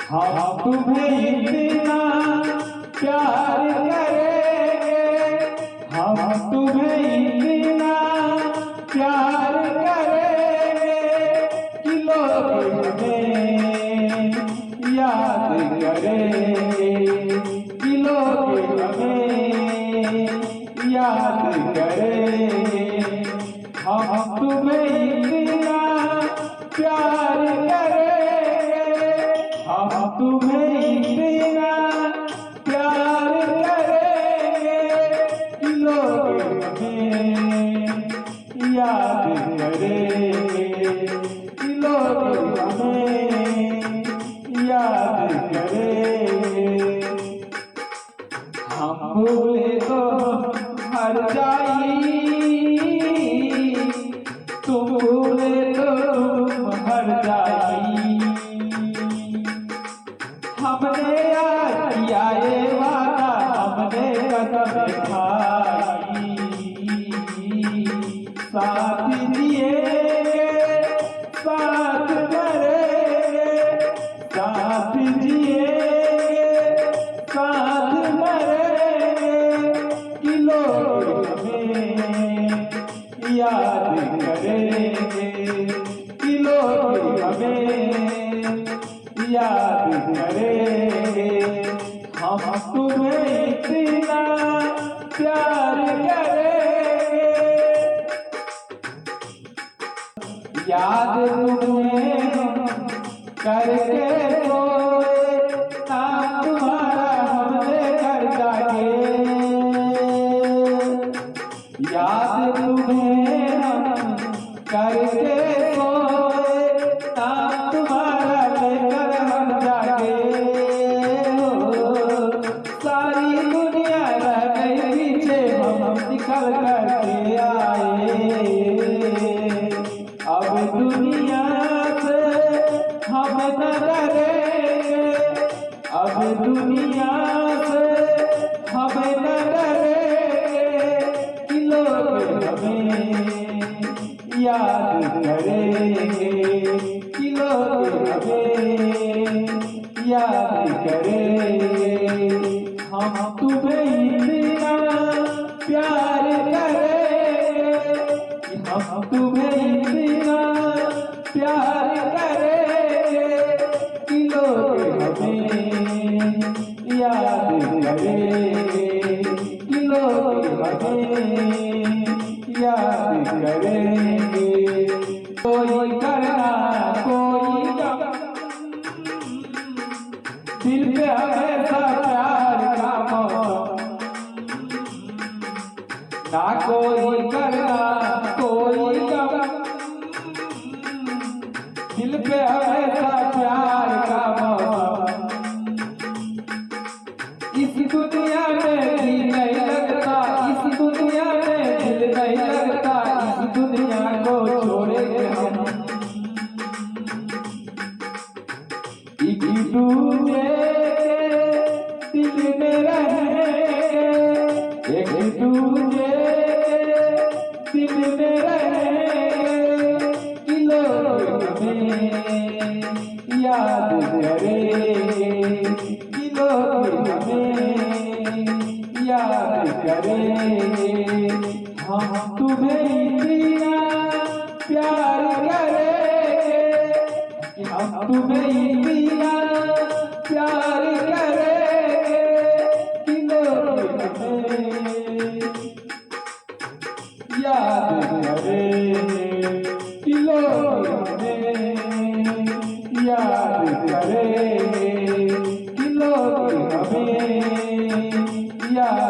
हम तुम्हें इतना प्यार करेंगे, हम तुम्हें इतना प्यार करेंगे कि लोग हमें याद करेंगे, कि लोग हमें याद करेंगे। हम तुम्हें इतना प्यार करेंगे, हम तुम्हें इतना प्यार करेंगे कि लोग हमें याद करेंगे, कि लोग हमें याद करेंगे। हम भूले तो हर जाई, तुम भूले तो हर जाई। हमने याद किया ये वादा, हमने कसम खाई, साथ जिएंगे साथ मरेंगे, साथ जिएंगे साथ मरेंगे कि लोग हमें याद करेंगे, कि लोग हमें याद करेंगे। हम तुम्हें इतना प्यार करेंगे, याद तुम्हें करके सोए, नाम तुम्हारा हमने घर जाके, याद तुम्हें हम करके सोए, नाम तुम्हारा लेकर हम जाके। सारी दुनिया रह गई पीछे, हम निकल करके आए। अब दुनिया से हम न डरेंगे, अब दुनिया से हम न डरेंगे कि लोग हमें याद करेंगे, कि लोग हमें याद करेंगे। हम तुम्हें इतना प्यार करेंगे, हम तुम्हें इतना प्यार करेंगे कि लोग हमें याद करेंगे, कि लोग हमें याद करेंगे। कोई करना कोई गम, दिल पे हमेशा प्यार का मौसम, ना कोई करना कोई गम, दिल पे हमेशा प्यार का मौसम। इस दुनिया में दिल नहीं लगता, इस दुनिया में दिल नहीं लगता, इस दुनिया को छोड़ेंगे हम। एक दूजे के दिल में रहेंगे, एक दूजे के दिल में रहेंगे कि लोग हमें याद करेंगे, कि लोग हमें याद करेंगे। हम तुम्हें इतना प्यार करेंगे, कि हम तुम्हें इतना प्यार करेंगे कि लोग हमें याद करेंगे, कि लोग हमें याद करेंगे, कि लोग हमें याद